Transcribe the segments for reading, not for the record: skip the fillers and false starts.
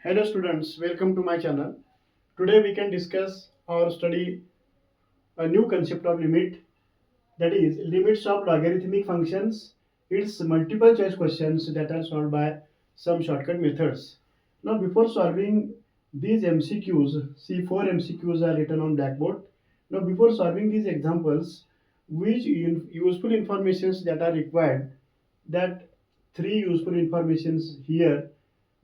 Hello students, welcome to my channel. Today we can discuss or study a new concept of limit, that is limits of logarithmic functions. It's multiple choice questions that are solved by some shortcut methods. Now before solving these MCQs, see 4 MCQs are written on blackboard. Now before solving these examples, which useful informations that are required, that three useful informations here.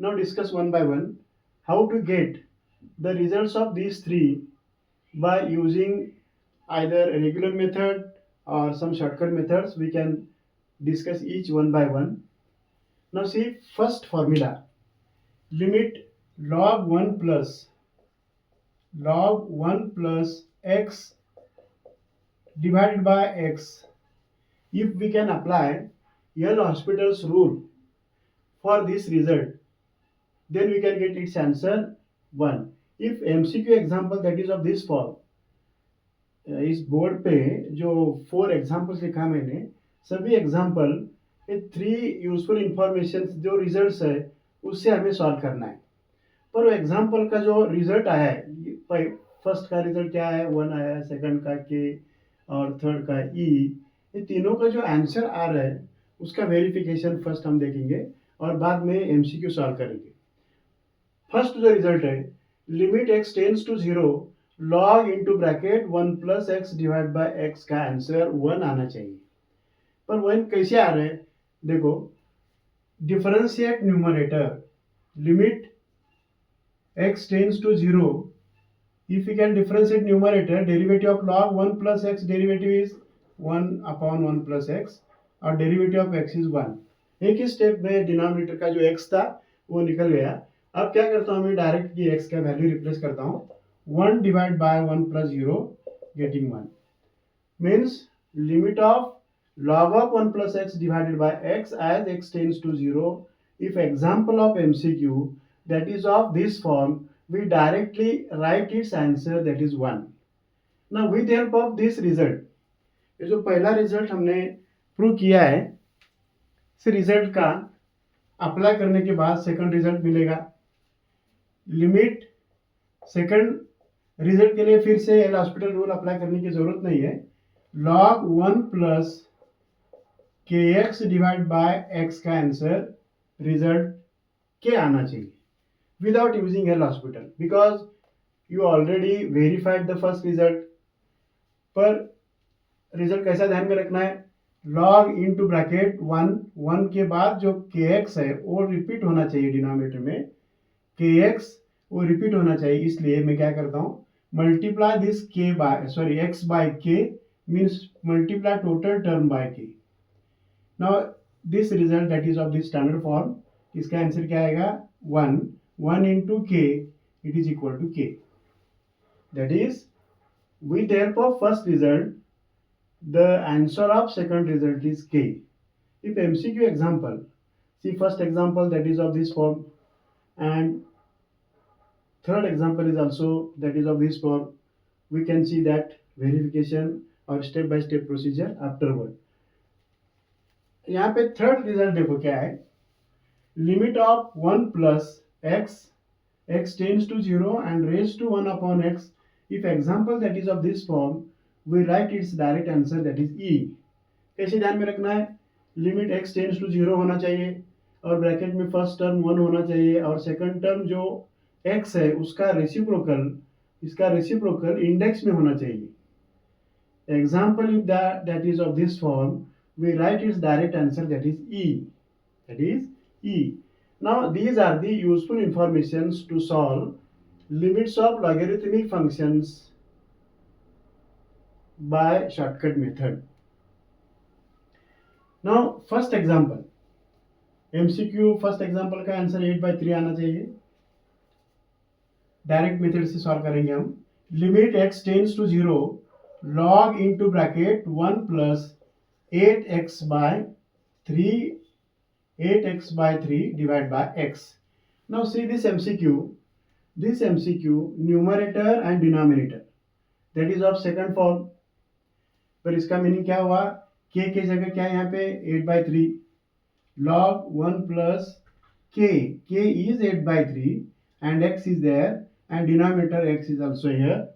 Now discuss one by one how to get the results of these three by using either a regular method or some shortcut methods. We can discuss each one by one. Now see first formula, limit log 1 plus x divided by x. If we can apply L'Hospital's rule for this result, then we can get its answer 1. If MCQ example that is of this form, इस board पे जो 4 examples लिखा मैंने, सभी example ये 3 useful information जो results है उससे हमें सॉल्व करना है. पर वो एग्जाम्पल का जो रिजल्ट आया है, फर्स्ट का रिजल्ट क्या है, 1 आया है, सेकंड का के और थर्ड का ई, ये तीनों का जो आंसर आ रहा है उसका वेरिफिकेशन फर्स्ट हम देखेंगे और बाद में एमसीक्यू सॉल्व करेंगे. फर्स्ट जो रिजल्ट है, limit x tends to 0 log into bracket 1 plus x divide by x का आंसर 1 आना चाहिए. पर 1 कैसे आ रहा है, देखो differentiate numerator, limit x tends to 0. If we can differentiate numerator, derivative of log 1 plus x derivative is 1 upon 1 plus x और derivative of x is 1. एक ही स्टेप में डिनोमिनेटर का जो x था वो निकल गया. अब क्या करता हूँ मैं, डायरेक्ट की x का वैल्यू रिप्लेस करता हूँ. 1 divide by 1 plus 0 getting 1 means limit of log of 1 plus x divided by x as x tends to 0. If example of MCQ that is of this form, we directly write its answer, that is 1. Now with the help of this result, ये जो पहला result हमने prove किया है, इस result का apply करने के बाद सेकंड रिजल्ट मिलेगा. लिमिट सेकंड रिजल्ट के लिए फिर से L'Hospital रूल अप्लाई करने की जरूरत नहीं है. log 1 प्लस के एक्स डिवाइड बाय एक्स का आंसर रिजल्ट के आना चाहिए without using L'Hospital, because you already verified the first result. पर रिजल्ट कैसा ध्यान में रखना है, log into ब्रैकेट 1 के बाद जो kx है वो रिपीट होना चाहिए डिनोमिनेटर में, kx वो रिपीट होना चाहिए. इसलिए मैं क्या करता हूँ, multiply this x by k means multiply total term by k. Now this result that is of this standard form, इसका आंसर क्या आएगा, 1 into k, it is equal to k. That is, with the help of first result, the answer of second result is k. If MCQ example, see first example that is of this form and third example is also that is of this form, we can see that verification or step by step procedure afterward. यहाँ पे third result देखो क्या है, limit of 1 plus x tends to 0 and raised to 1 upon x. If example that is of this form, we write its direct answer, that is e. कैसे ध्यान में रखना है, लिमिट x tends to 0 होना चाहिए और ब्रैकेट में first term 1 होना चाहिए और सेकंड टर्म जो x है उसका रेसिप्रोकल, इसका रेसिप्रोकल इंडेक्स में होना चाहिए. Example if that is of this form, we write its direct answer, that is e. That is e. Now these are the useful informations to solve limits of logarithmic functions by shortcut method. Now first example, MCQ first example का answer 8/3 आना चाहिए. Direct method से solve करेंगे हम. Limit x tends to 0 log into bracket 1 plus 8x by 3 divided by x. Now see this MCQ, numerator and denominator that is of second form. पर इसका meaning क्या हुआ, k की जगह क्या है यहाँ पे 8/3, log 1 plus k is 8/3 and x is there, and denominator x is also here.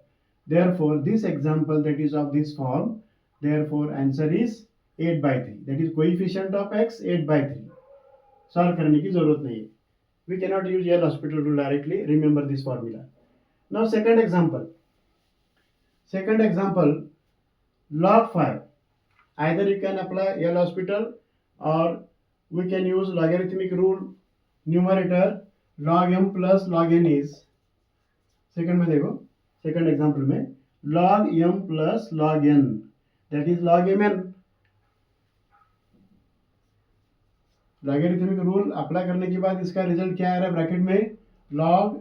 Therefore, this example that is of this form, therefore answer is 8 by 3. That is coefficient of x 8 by 3. Solve करने की जरूरत नहीं है. We cannot use L hospital rule directly. Remember this formula. Now second example. Second example, log 5. Either you can apply L hospital or we can use logarithmic rule. Numerator log m plus log n is, second में देखो, second example में log m plus log n, that is log mn. Logarithmic rule apply करने के बाद इसका result क्या आ रहा है ब्रैकेट में, log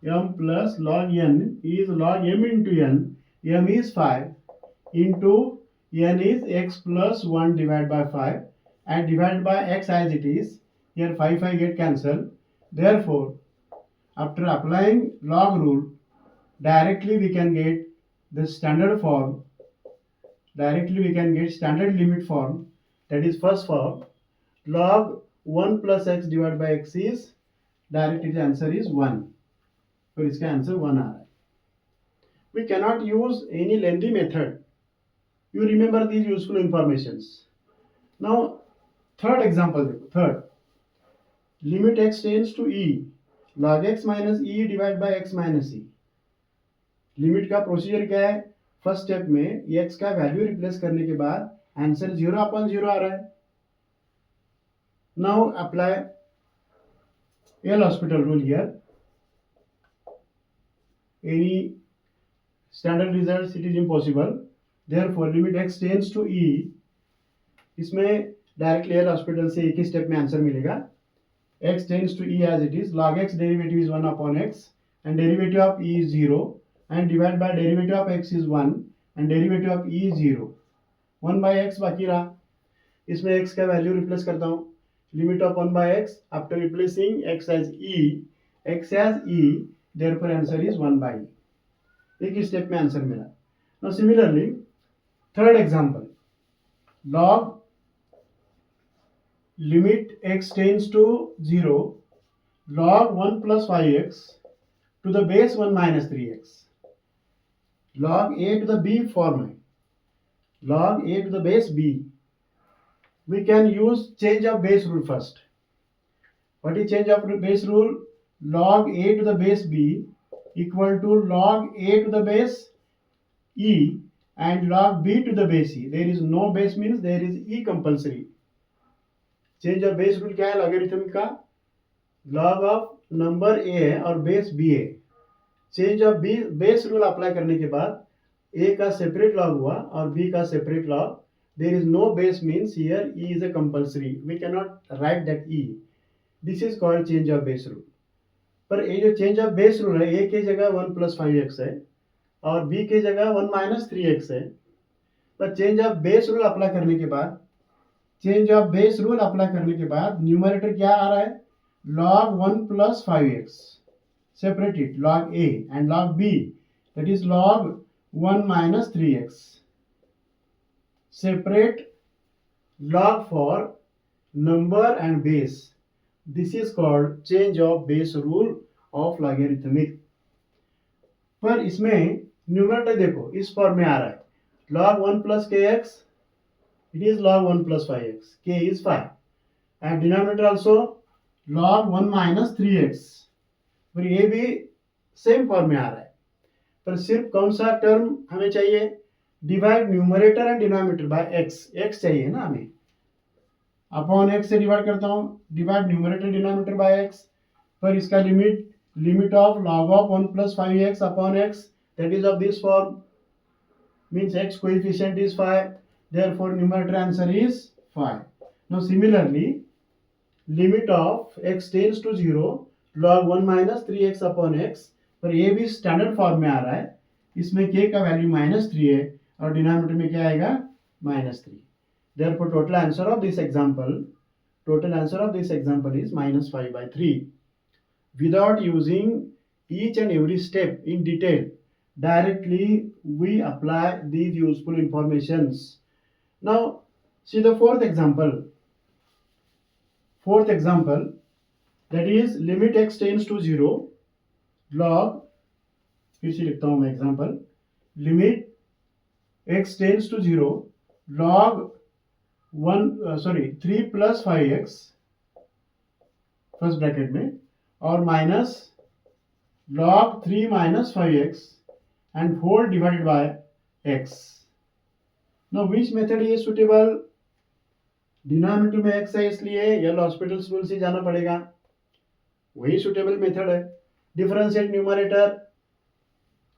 m plus log n is log m into n. m is 5 into n is x plus 1 divided by 5 and divided by x as it is. Here 5 get cancelled. Therefore, after applying log rule, directly we can get the standard form. Directly we can get standard limit form. That is first form. Log 1 plus x divided by x is, directly the answer is 1. So इसका answer 1 आ रहा है. We cannot use any lengthy method. You remember these useful informations. Now third example देखो, third. Limit x tends to e. Log x minus e divided by x minus e. Limit का procedure क्या है, first step में x का value replace करने के बाद answer 0/0 आ रहा है. Now apply L'Hospital rule here. Any standard result it is impossible. Therefore limit x tends to e. इसमें डायरेक्टली एल हॉस्पिटल से एक ही स्टेप में आंसर मिलेगा. x tends to e as it is. Log x derivative is 1/x and derivative of e is 0 and divided by derivative of x is 1 and derivative of e is 0. 1 by x बाकी रहा. इसमें x का value replace करता हूँ. Limit of 1 by x after replacing x as e, therefore answer is 1 by e. एक ही step में answer मिला. Now similarly, third example, log limit x tends to 0, log 1 plus 5x to the base 1 minus 3x. Log a to the b form है. Log a to the base b. We can use change of base rule first. What is change of base rule? Log a to the base b equal to log a to the base e and log b to the base e. There is no base means there is e compulsory. Change of base rule क्या है logarithm का? log of number a है और base b है. Change of base rule apply करने के बाद a का सेपरेट लॉग हुआ और b का separate log. There is no base means here e is a compulsory. We cannot write that e. This is called change of base rule. पर ये जो change of base rule है, a के जगह 1 plus 5x है और b के जगह 1 minus 3x है. पर change of base rule apply करने के बाद, न्यूमरेटर क्या आ रहा है, log 1 plus 5x. Separate it, log a, and log b, that is log 1 minus 3x. Separate log for number and base. This is called change of base rule of logarithmic. पर इसमें numerator देखो इस form में आ रहा है, log 1 plus kx, it is log 1 plus 5x, k is 5, and denominator also log 1 minus 3x. पर ये भी सेम फॉर्म में आ रहा है. पर सिर्फ कौन सा टर्म हमें चाहिए, divide numerator and denominator by x चाहिए ना हमें. अपॉन x से डिवाइड करता हूँ, divide numerator denominator by x. पर इसका limit of log of 1 plus 5x upon x, that is of this form, means x coefficient is 5, therefore numerator answer is 5. Now similarly, limit of x tends to 0, log 1 minus 3x upon x. पर ये भी standard form में आ रहा है. इसमें k का value -3 है और डिनोमिनेटर में क्या आएगा, -3. Therefore total answer of this example is -5/3. Without using each and every step in detail, directly we apply these useful informations. Now see the fourth example, that is limit x tends to 0, log, फिर से लिखता हूं मैं example, limit x tends to 0 log 3 plus 5x first bracket में और minus log 3 minus 5x and whole divided by x. Now which method is suitable? Denominator में x है इसलिए एल हॉस्पिटल्स रूल से जाना पड़ेगा, वही सुटेबल मेथड है. Differentiate numerator,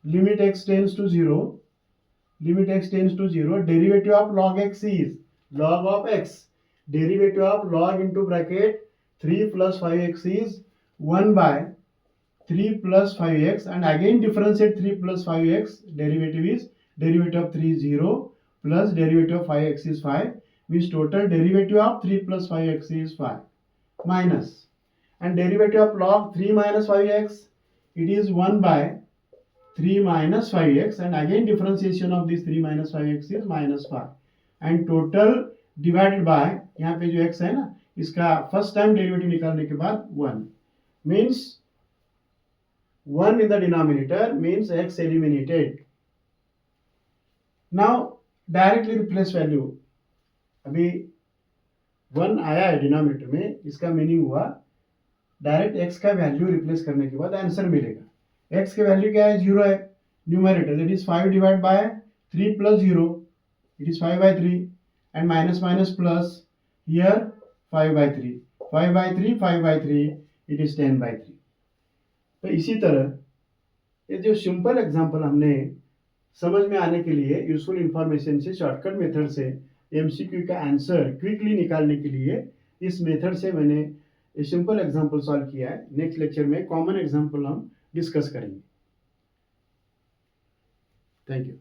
limit x tends to 0, limit x tends to 0, derivative of log x is log of x, derivative of log into bracket 3 plus 5x is 1 by 3 plus 5x and again differentiate 3 plus 5x, derivative is derivative of 3 0 plus derivative of 5x is 5, means total derivative of 3 plus 5x is 5 minus, and derivative of log 3 minus 5x, it is 1 by 3 minus 5x and again differentiation of this 3 minus 5x is minus 5 and total divided by, यहाँ पे जो x है ना इसका first time derivative निकालने के बाद 1, means 1 in the denominator means x eliminated. Now directly replace value. अभी 1 आया है डिनोमिनेटर में, इसका मीनिंग हुआ डायरेक्ट x का वैल्यू रिप्लेस करने के बाद आंसर मिलेगा. x की वैल्यू क्या है? 0 है. Numerator that is 5 divide by 3 plus 0, it is 5 by 3 and minus minus plus here 5 by 3, 5 by 3, 5 by 3, it is 10 by 3. तो इसी तरह ये जो सिंपल एग्जांपल हमने समझ में आने के लिए यूजफुल इंफॉर्मेशन से शॉर्टकट मेथड से एमसीक्यू का आंसर क्विकली निकालने के लिए इस मेथड से मैंने सिंपल एग्जांपल सॉल्व किया है. नेक्स्ट लेक्चर में कॉमन एग्जांपल हम डिस्कस करेंगे. Thank you.